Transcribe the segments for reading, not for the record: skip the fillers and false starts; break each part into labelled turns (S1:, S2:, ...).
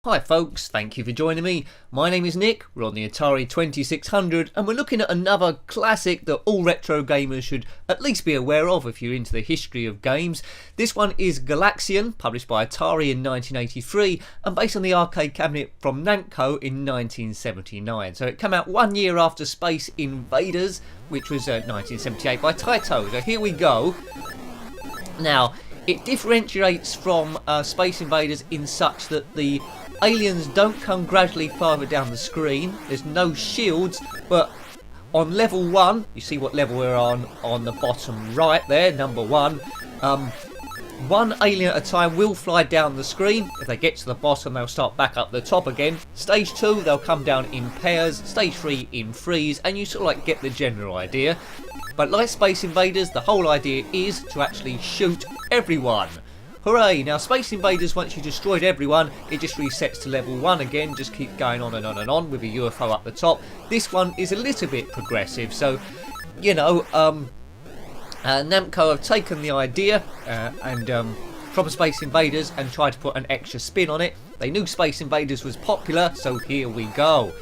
S1: Hi folks, thank you for joining me. My name is Nick, we're on the Atari 2600 and we're looking at another classic that all retro gamers should at least be aware of if you're into the history of games. This one is Galaxian, published by Atari in 1983 and based on the arcade cabinet from NAMCO in 1979. So it came out 1 year after Space Invaders, which was 1978 by Taito. So here we go. Now, it differentiates from Space Invaders in such that the aliens don't come gradually farther down the screen. There's no shields, but on level 1, you see what level we're on the bottom right there, number 1. One alien at a time will fly down the screen. If they get to the bottom, they'll start back up the top again. Stage 2, they'll come down in pairs. Stage 3 in threes, and you sort of like get the general idea. But like Space Invaders, the whole idea is to actually shoot everyone. Hooray! Now Space Invaders, once you destroyed everyone, it just resets to level 1 again, just keep going on and on and on with a UFO up the top. This one is a little bit progressive, so, you know, NAMCO have taken the idea from Space Invaders and tried to put an extra spin on it. They knew Space Invaders was popular, so here we go.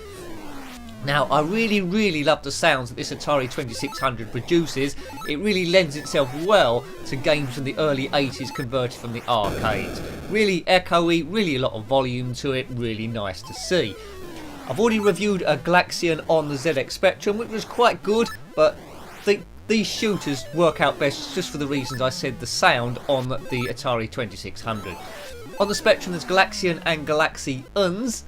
S1: Now, I really love the sounds that this Atari 2600 produces. It really lends itself well to games from the early 80s converted from the arcades. Really echoey, really a lot of volume to it, really nice to see. I've already reviewed a Galaxian on the ZX Spectrum, which was quite good, but these shooters work out best just for the reasons I said, the sound on the Atari 2600. On the Spectrum there's Galaxian and Galaxians.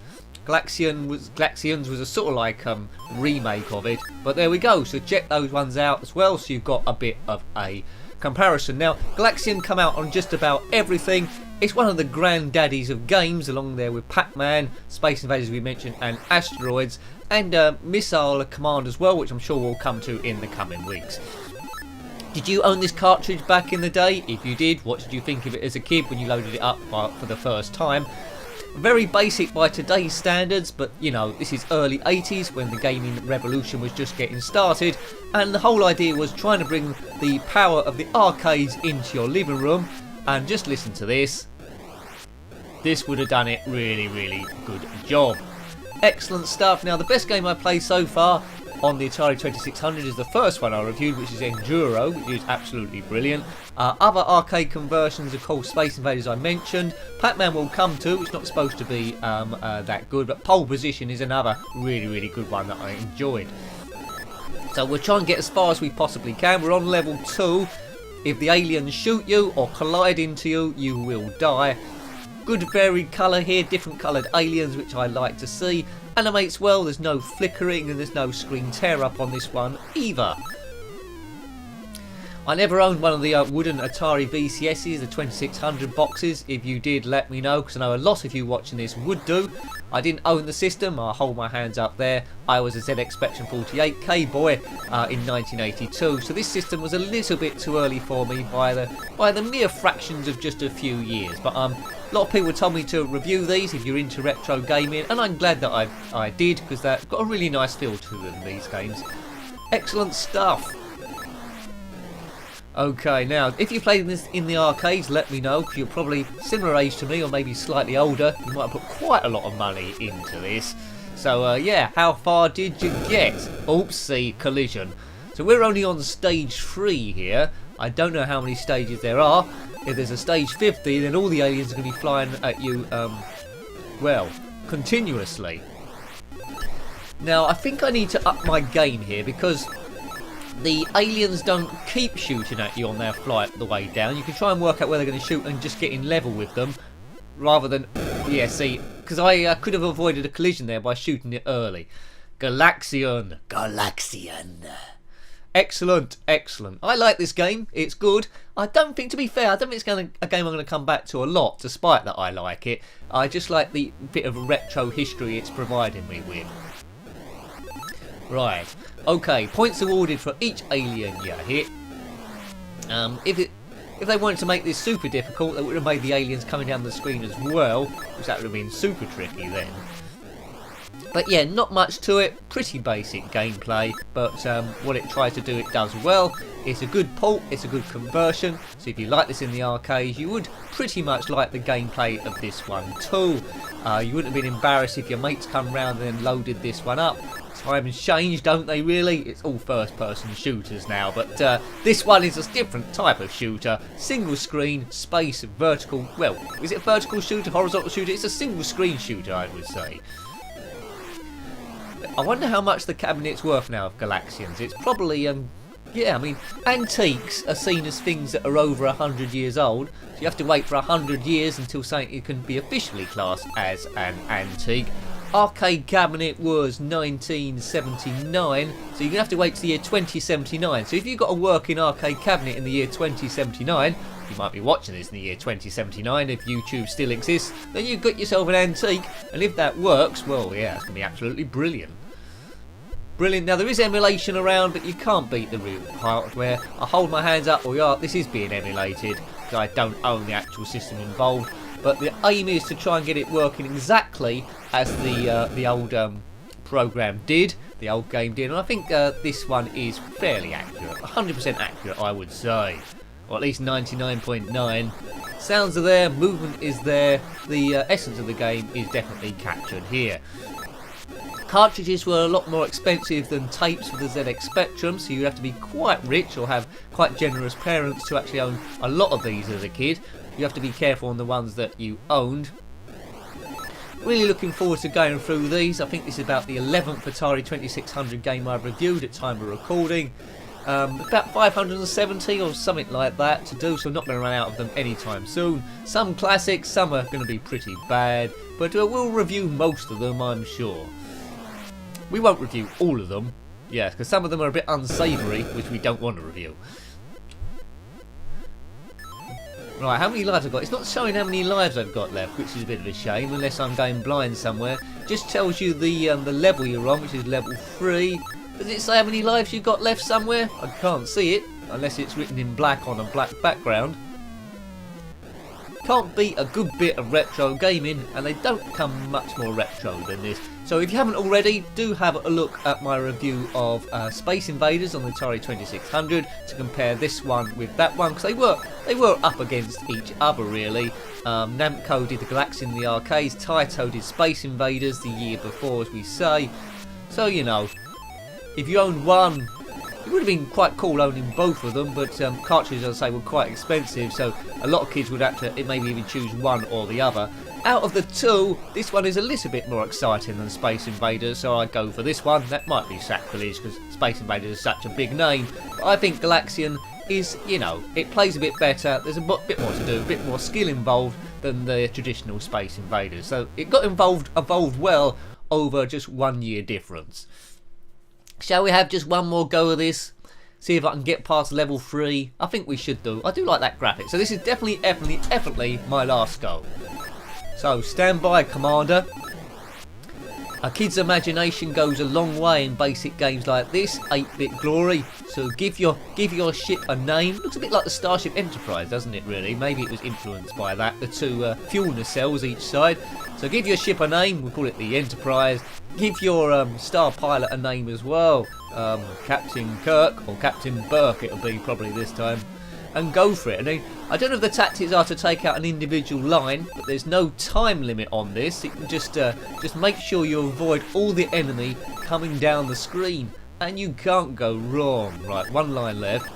S1: Galaxians was a sort of like remake of it, but there we go, so check those ones out as well so you've got a bit of a comparison. Now Galaxian come out on just about everything. It's one of the granddaddies of games, along there with Pac-Man, Space Invaders we mentioned, and Asteroids, and Missile Command as well, which I'm sure we'll come to in the coming weeks. Did you own this cartridge back in the day? If you did, what did you think of it as a kid when you loaded it up for the first time? Very basic by today's standards, but you know, this is early 80s when the gaming revolution was just getting started, and the whole idea was trying to bring the power of the arcades into your living room. And just listen to this. This would have done it really good job. Excellent stuff. Now the best game I played so far on the Atari 2600 is the first one I reviewed, which is Enduro, which is absolutely brilliant. Other arcade conversions are called Space Invaders I mentioned. Pac-Man will come to, it's not supposed to be that good, but Pole Position is another really good one that I enjoyed. So we'll try and get as far as we possibly can. We're on level 2. If the aliens shoot you or collide into you, you will die. Good varied colour here, different coloured aliens, which I like to see. Animates well, there's no flickering and there's no screen tear up on this one either. I never owned one of the wooden Atari VCSs, the 2600 boxes. If you did, let me know, because I know a lot of you watching this would do. I didn't own the system, I'll hold my hands up there. I was a ZX Spectrum 48K boy in 1982, so this system was a little bit too early for me by the mere fractions of just a few years. But a lot of people told me to review these if you're into retro gaming, and I'm glad that I did, because they've got a really nice feel to them, these games. Excellent stuff. Okay, now, if you played this in the arcades, let me know, because you're probably similar age to me, or maybe slightly older. You might have put quite a lot of money into this. So, yeah, how far did you get? Oopsie, collision. So we're only on stage 3 here. I don't know how many stages there are. If there's a stage 50, then all the aliens are going to be flying at you, well, continuously. Now, I think I need to up my game here, because the aliens don't keep shooting at you on their flight the way down. You can try and work out where they're going to shoot and just get in level with them, rather than, yeah, see, because I could have avoided a collision there by shooting it early. Galaxian. Excellent. I like this game. It's good. I don't think, to be fair, I don't think it's a game I'm going to come back to a lot, despite that I like it. I just like the bit of retro history it's providing me with. Right, okay, points awarded for each alien you hit. If they wanted to make this super difficult, they would have made the aliens coming down the screen as well, which that would have been super tricky then. But yeah, not much to it, pretty basic gameplay, but what it tries to do, it does well. It's a good port, it's a good conversion, so if you like this in the arcade, you would pretty much like the gameplay of this one too. You wouldn't have been embarrassed if your mates come round and then loaded this one up. Times change, don't they really? It's all first person shooters now, but this one is a different type of shooter. Single screen, space, vertical, well, is it a vertical shooter, horizontal shooter? It's a single screen shooter, I would say. I wonder how much the cabinet's worth now of Galaxians. It's probably, yeah, I mean, antiques are seen as things that are over 100 years old, so you have to wait for 100 years until something can be officially classed as an antique. Arcade cabinet was 1979, so you're going to have to wait to the year 2079. So if you've got a working arcade cabinet in the year 2079, you might be watching this in the year 2079 if YouTube still exists, then you've got yourself an antique, and if that works, well yeah, it's going to be absolutely brilliant. Brilliant. Now there is emulation around, but you can't beat the real hardware. I hold my hands up, or yeah, this is being emulated, because I don't own the actual system involved. But the aim is to try and get it working exactly as the old program did, the old game did, and I think this one is fairly accurate, 100% accurate, I would say, or at least 99.9. Sounds are there, movement is there, the essence of the game is definitely captured here. Cartridges were a lot more expensive than tapes for the ZX Spectrum, so you have to be quite rich or have quite generous parents to actually own a lot of these as a kid. You have to be careful on the ones that you owned. Really looking forward to going through these. I think this is about the 11th Atari 2600 game I've reviewed at time of recording. About 570 or something like that to do, so I'm not going to run out of them anytime soon. Some classics, some are going to be pretty bad, but we'll review most of them, I'm sure. We won't review all of them, yes, because some of them are a bit unsavoury, which we don't want to review. Right, how many lives I've got? It's not showing how many lives I've got left, which is a bit of a shame, unless I'm going blind somewhere. Just tells you the level you're on, which is level 3. Does it say how many lives you've got left somewhere? I can't see it, unless it's written in black on a black background. Can't beat a good bit of retro gaming, and they don't come much more retro than this. So if you haven't already, do have a look at my review of Space Invaders on the Atari 2600 to compare this one with that one, because they were up against each other really. NAMCO did the Galaxian in the arcades, Taito did Space Invaders the year before, as we say. So you know, if you owned one, it would have been quite cool owning both of them, but cartridges, as I say, were quite expensive, so a lot of kids would have to maybe even choose one or the other. Out of the two, this one is a little bit more exciting than Space Invaders, so I'd go for this one. That might be sacrilege because Space Invaders is such a big name, but I think Galaxian is, you know, it plays a bit better, there's a bit more to do, a bit more skill involved than the traditional Space Invaders, so it got evolved well over just 1 year difference. Shall we have just one more go of this? See if I can get past level 3. I think we should do. I do like that graphic. So this is definitely my last go. So stand by, Commander. A kid's imagination goes a long way in basic games like this, 8-bit glory. So give your ship a name. Looks a bit like the Starship Enterprise, doesn't it really? Maybe it was influenced by that, the two fuel nacelles each side. So give your ship a name, we'll call it the Enterprise. Give your star pilot a name as well. Captain Kirk, or Captain Burke it'll be probably this time. And go for it. I don't know if the tactics are to take out an individual line, but there's no time limit on this. You can just make sure you avoid all the enemy coming down the screen, and you can't go wrong. Right, one line left.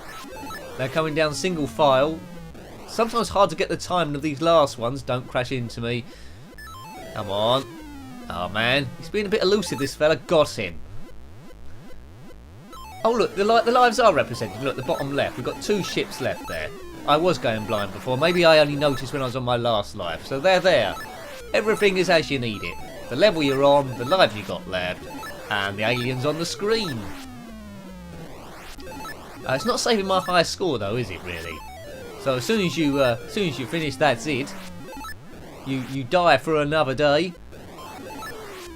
S1: They're coming down single file. Sometimes hard to get the timing of these last ones. Don't crash into me. Come on. Oh man, he's been a bit elusive, this fella. Got him. Oh look, the lives are represented. Look, the bottom left. We've got 2 ships left there. I was going blind before. Maybe I only noticed when I was on my last life. So they're there. Everything is as you need it. The level you're on, the lives you got left, and the aliens on the screen. It's not saving my high score though, is it really? So as soon as you finish, that's it. You die for another day.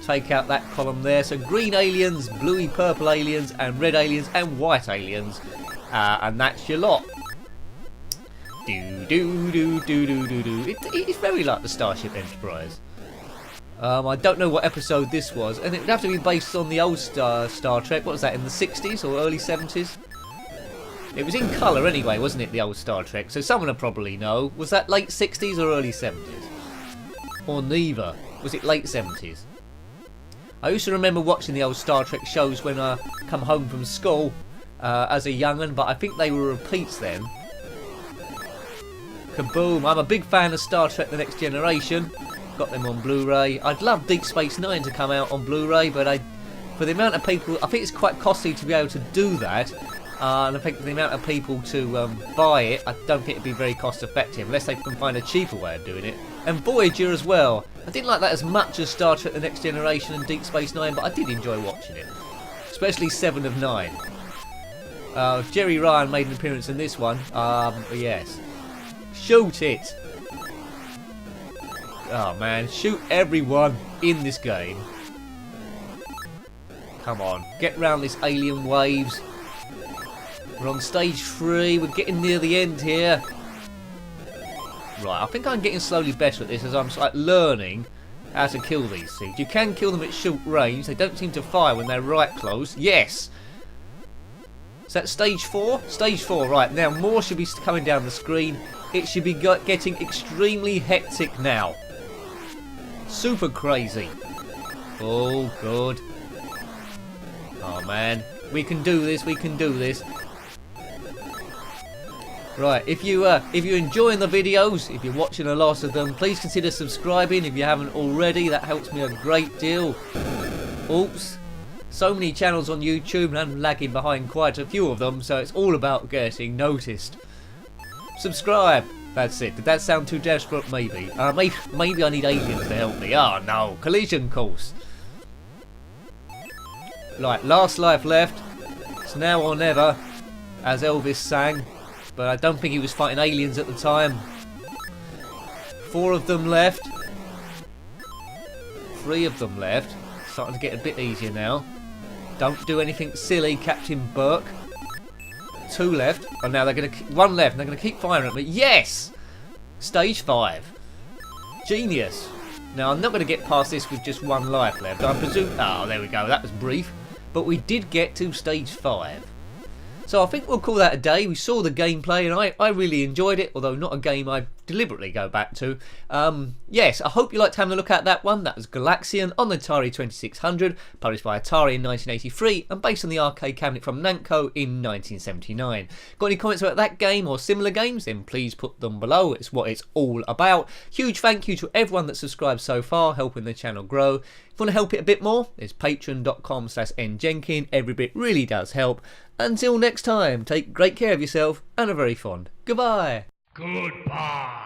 S1: Take out that column there. So green aliens, bluey purple aliens, and red aliens, and white aliens, and that's your lot. Do do do do do do do. It's very like the Starship Enterprise. I don't know what episode this was, and it would have to be based on the old Star Trek. What was that, in the 60s or early 70s? It was in colour anyway, wasn't it, the old Star Trek? So someone will probably know. Was that late 60s or early 70s? Or neither? Was it late 70s? I used to remember watching the old Star Trek shows when I come home from school as a young'un, but I think they were repeats then. Kaboom! I'm a big fan of Star Trek The Next Generation. Got them on Blu-ray. I'd love Deep Space Nine to come out on Blu-ray, but for the amount of people, I think it's quite costly to be able to do that. And I think for the amount of people to buy it, I don't think it'd be very cost effective unless they can find a cheaper way of doing it. And Voyager as well. I didn't like that as much as Star Trek The Next Generation and Deep Space Nine, but I did enjoy watching it. Especially 7 of 9. Jerry Ryan made an appearance in this one. Yes. Shoot it! Oh man, shoot everyone in this game. Come on, get round this alien waves. We're on stage 3, we're getting near the end here. Right, I think I'm getting slowly better at this as I'm like learning how to kill these things. You can kill them at short range, they don't seem to fire when they're right close. Yes! Is that stage 4? Stage 4, right, now more should be coming down the screen. It should be getting extremely hectic now. Super crazy. Oh, good. Oh man, we can do this, we can do this. Right, if you're enjoying the videos, if you're watching a lot of them, please consider subscribing if you haven't already. That helps me a great deal. Oops. So many channels on YouTube and I'm lagging behind quite a few of them, so it's all about getting noticed. Subscribe. That's it. Did that sound too desperate? Maybe. Maybe I need aliens to help me. Oh no. Collision course. Right, last life left. It's now or never, as Elvis sang. But I don't think he was fighting aliens at the time. 4 of them left. 3 of them left. Starting to get a bit easier now. Don't do anything silly, Captain Burke. 2 left. Oh, now they're going to... 1 left. And they're going to keep firing at me. Yes! Stage 5. Genius. Now, I'm not going to get past this with just 1 life left. I presume... Oh, there we go. That was brief. But we did get to stage 5. So I think we'll call that a day. We saw the gameplay and I really enjoyed it, although not a game I deliberately go back to. Yes, I hope you liked having a look at that one. That was Galaxian on the Atari 2600, published by Atari in 1983 and based on the arcade cabinet from NAMCO in 1979. Got any comments about that game or similar games? Then please put them below. It's what it's all about. Huge thank you to everyone that's subscribed so far, helping the channel grow. If you want to help it a bit more, it's patreon.com/njenkin. Every bit really does help. Until next time, take great care of yourself and a very fond goodbye.
S2: Goodbye.